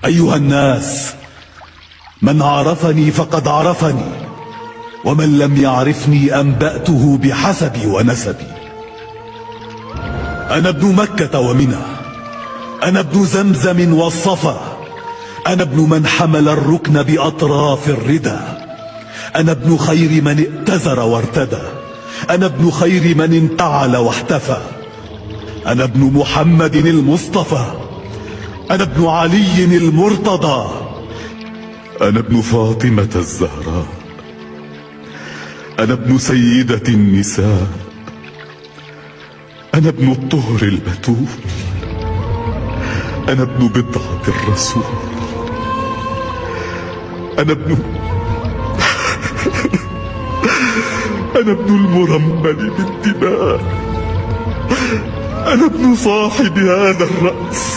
أيها الناس، من عرفني فقد عرفني، ومن لم يعرفني أنبأته بحسبي ونسبي. أنا ابن مكة ومنى، أنا ابن زمزم والصفا، أنا ابن من حمل الركن بأطراف الردى، أنا ابن خير من ائتزر وارتدى، أنا ابن خير من انتعل واحتفى، أنا ابن محمد المصطفى، أنا ابن علي المرتضى، أنا ابن فاطمة الزهراء، أنا ابن سيدة النساء، أنا ابن الطهر البتول، أنا ابن بضعة الرسول، أنا ابن أنا ابن المرمل بالدماء، أنا ابن صاحب هذا الرأس،